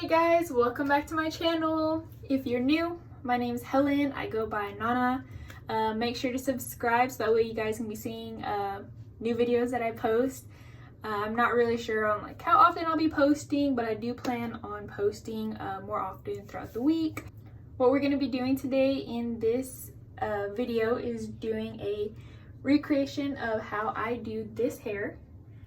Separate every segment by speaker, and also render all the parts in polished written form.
Speaker 1: Hey guys, welcome back to my channel. If you're new, my name is Helen. I go by Nana. Make sure to subscribe so that way you guys can be seeing new videos that I post. I'm not really sure on like how often I'll be posting, but I do plan on posting more often throughout the week. What we're going to be doing today in this video is doing a recreation of how I do this hair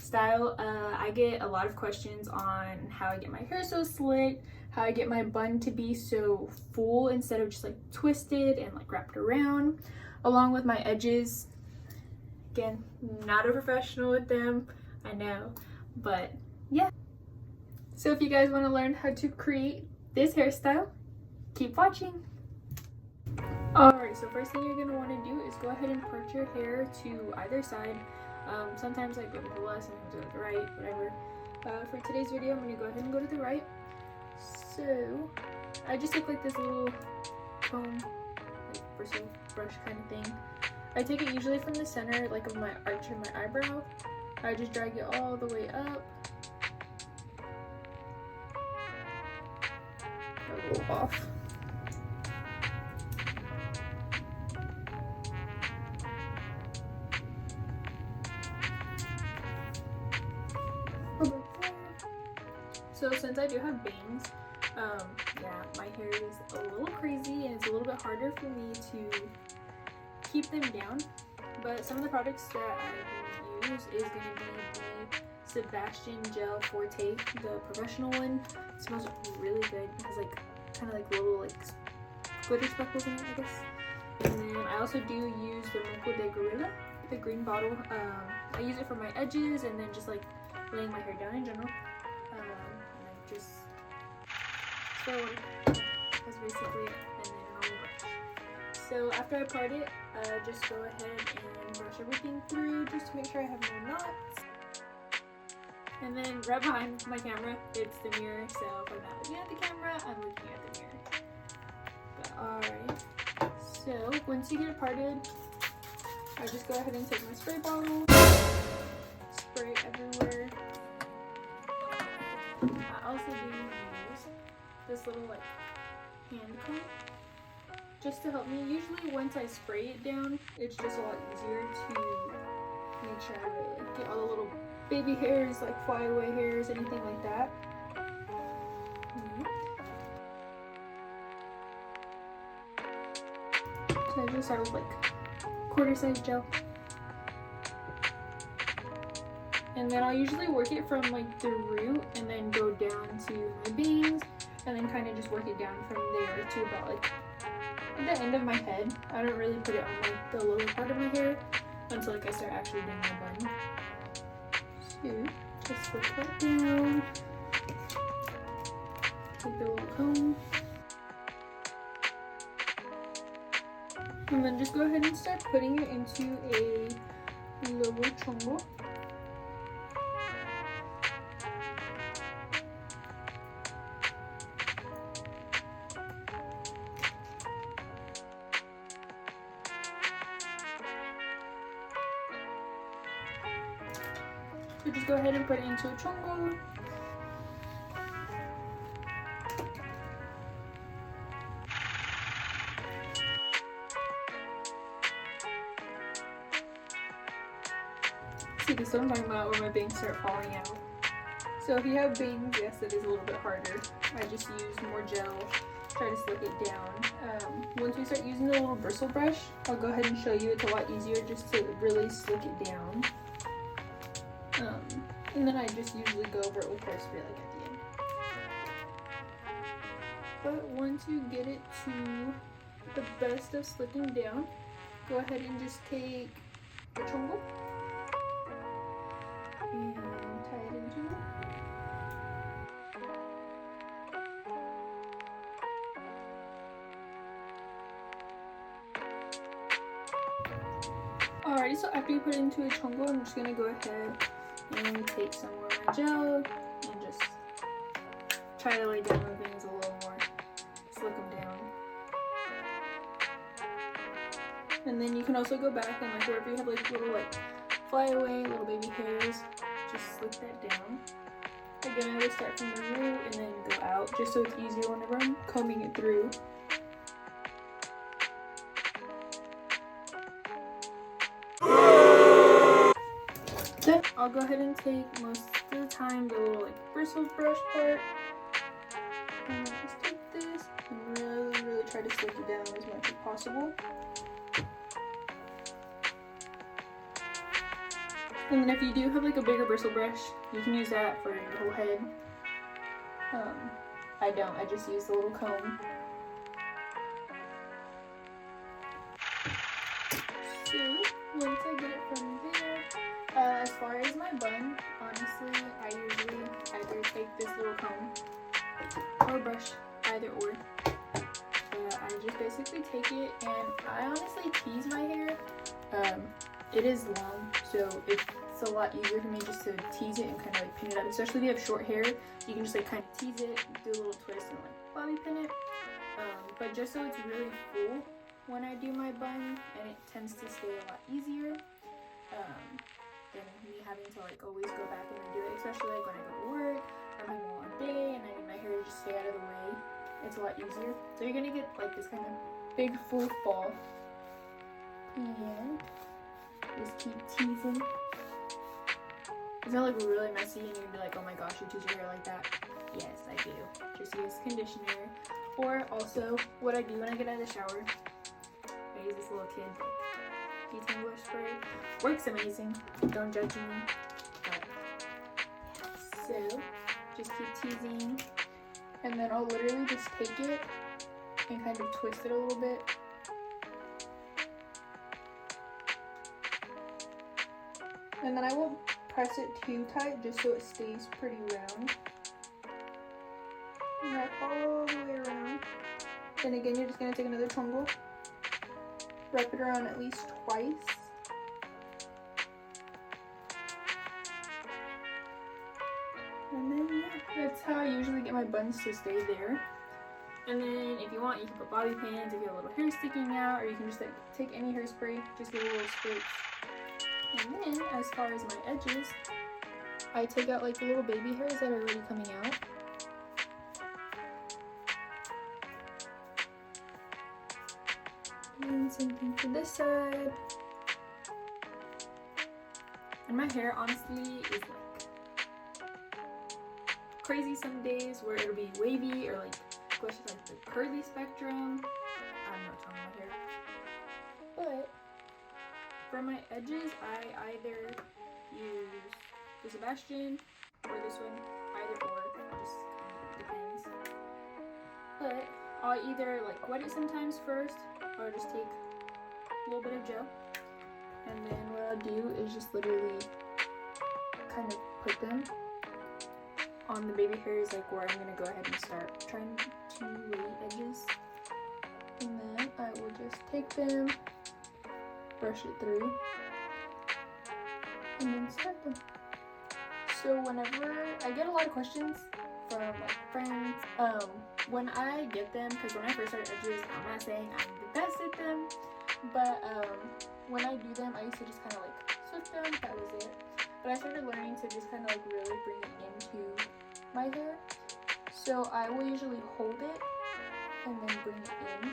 Speaker 1: style. I get a lot of questions on how I get my hair so slick, how I get my bun to be so full instead of just like twisted and like wrapped around, along with my edges. Again, not a professional with them, I know, but yeah. So if you guys want to learn how to create this hairstyle, keep watching. Alright, so first thing you're going to want to do is go ahead and part your hair to either side. Sometimes I go to the left, sometimes I go to the right, whatever. For today's video, I'm going to go ahead and go to the right. So, I just take like this little comb, like bristle brush kind of thing. I take it usually from the center, like of my arch of my eyebrow. I just drag it all the way up. A little off. So since I do have bangs, yeah, my hair is a little crazy and it's a little bit harder for me to keep them down. But some of the products that I use is going to be the Sebastian Gel Forte, the professional one. It smells really good. It has like kind of like little like glitter speckles in it, I guess. And then I also do use the Moco de Gorilla, the green bottle. I use it for my edges and then just like laying my hair down in general. Just so that's basically it, and then a normal brush. So after I part it, just go ahead and brush everything through just to make sure I have no knots. And then right behind my camera, it's the mirror, so if I'm not looking at the camera, I'm looking at the mirror. But alright, so once you get it parted, I just go ahead and take my spray bottle, spray everywhere. I also do use this little like hand comb just to help me. Usually once I spray it down, it's just a lot easier to make sure I like, get all the little baby hairs, like flyaway hairs, anything like that. So I just start with like quarter size gel. And then I'll usually work it from like the root and then go down to my bangs and then kind of just work it down from there to about like the end of my head. I don't really put it on like the lower part of my hair until like I start actually doing my bun. So just flip that down. Take the little comb. And then just go ahead and start putting it into a lower chongo. So just go ahead and put it into a chongo. See, this is what I'm talking about where my bangs start falling out. So if you have bangs, yes, it is a little bit harder. I just use more gel, try to slick it down. Once we start using the little bristle brush, I'll go ahead and show you. It's a lot easier just to really slick it down. And then I just usually go over it with hairspray like at the end. But once you get it to the best of slicking down, go ahead and just take the chongo and tie it into it. Alrighty, so after you put it into a chongo, I'm just going to go ahead and take some more of my gel and just try to lay down my bangs a little more, slick them down. And then you can also go back and like wherever you have like little like flyaway, little baby hairs, just slick that down. Again, I would start from the root and then go out, just so it's easier whenever I'm combing it through. Then I'll go ahead and take most of the time the little like bristles brush part, and then just take this and really try to slick it down as much as possible. And then if you do have like a bigger bristle brush, you can use that for your whole head. I don't, I just use the little comb. So, once I get it from there, as far as my bun, honestly, I usually either take this little comb or brush, either or. I just basically take it, and I honestly tease my hair. It is long, so it's a lot easier for me just to tease it and kind of like pin it up, especially if you have short hair. You can just like kind of tease it, do a little twist, and like bobby pin it. But just so it's really full when I do my bun, and it tends to stay a lot easier than me having to like always go back and redo it, especially like when I go to work, I'm having a long day, and I need my hair to just stay out of the way. It's a lot easier. So you're gonna get like this kind of big full ball, and just keep teasing. It's gonna look really messy, and you're gonna be like, oh my gosh, you tease your hair like that? Yes, I do. Just use conditioner. Or also, what I do when I get out of the shower, I use this little kid detangler spray. Works amazing. Don't judge me. But yeah. So just keep teasing, and then I'll literally just take it and kind of twist it a little bit. And then I won't press it too tight, just so it stays pretty round. Wrap all the way around. Then again, you're just gonna take another tongle, wrap it around at least twice. And then yeah, that's how I usually get my buns to stay there. And then if you want, you can put bobby pins if you have a little hair sticking out, or you can just like take any hairspray, just get little spritz. And then as far as my edges, I take out like the little baby hairs that are already coming out. And same thing for this side. And my hair honestly is like crazy some days, where it'll be wavy or like goes to like the curly spectrum. I'm not telling my hair. But for my edges, I either use the Sebastian or this one, either or, just kind of depends. But I'll either like wet it sometimes first, or just take a little bit of gel, and then what I'll do is just literally kind of put them on the baby hairs, like where I'm gonna go ahead and start trying to lay edges, and then I will just take them, brush it through, and then start them. So whenever I get a lot of questions from like friends, when I get them, because when I first started edges, I'm not saying I'm the best at them, but when I do them, I used to just kind of like swift them, that was it. But I started learning to just kind of like really bring it into my hair. So I will usually hold it and then bring it in.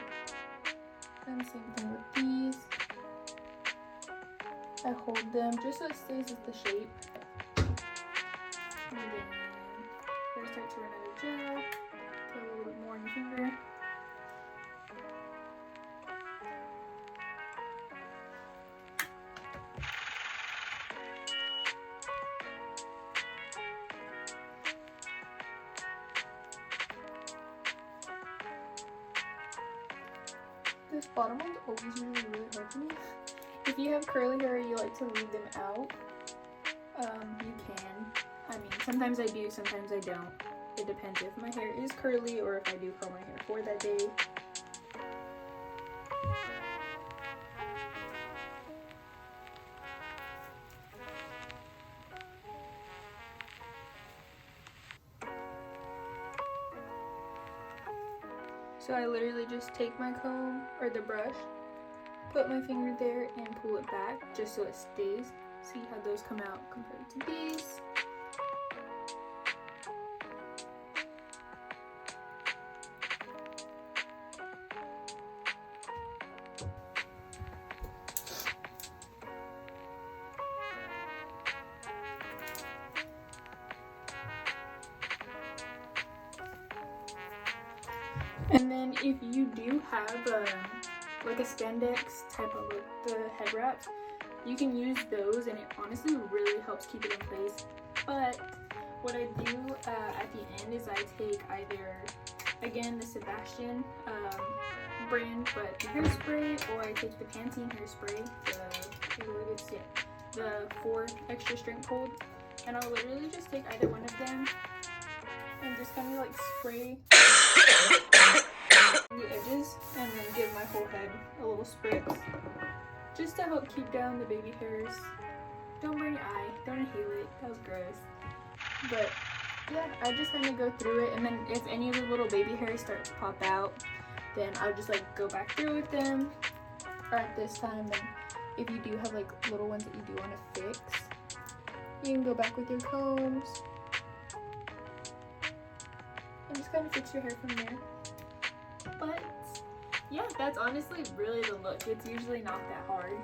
Speaker 1: And same thing with these. I hold them just so it stays with the shape. And then I start to run out of gel. Put a little bit more on your finger. This bottom one's always really hard for me. If you have curly hair, you like to leave them out, you can. I mean, sometimes I do, sometimes I don't. It depends if my hair is curly or if I do curl my hair for that day. So I literally just take my comb or the brush, put my finger there and pull it back just so it stays. See how those come out compared to these. And then if you do have like a spandex type of like the head wrap, you can use those, and it honestly really helps keep it in place. But what I do at the end is I take either, again, the Sebastian brand, but the hairspray, or I take the Patene hairspray, the 4 extra strength hold, and I'll literally just take either one of them and just kind of like spray the edges, and then give my whole head a little spritz, just to help keep down the baby hairs. Don't burn your eye, don't inhale it, that was gross. But yeah, I just kind of go through it, and then if any of the little baby hairs start to pop out, then I'll just like go back through with them. Or at this time, then if you do have like little ones that you do want to fix, you can go back with your combs and just kind of fix your hair from there. But yeah, that's honestly really the look. It's usually not that hard.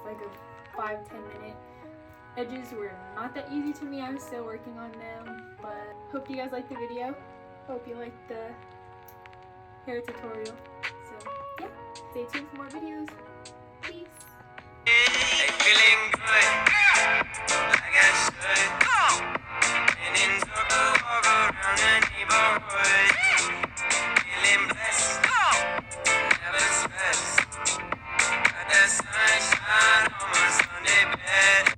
Speaker 1: Like a 5-10 minute. Edges were not that easy to me. I'm still working on them, but hope you guys liked the video. Hope you liked the hair tutorial. So yeah, stay tuned for more videos. Peace. Feeling good, like I should.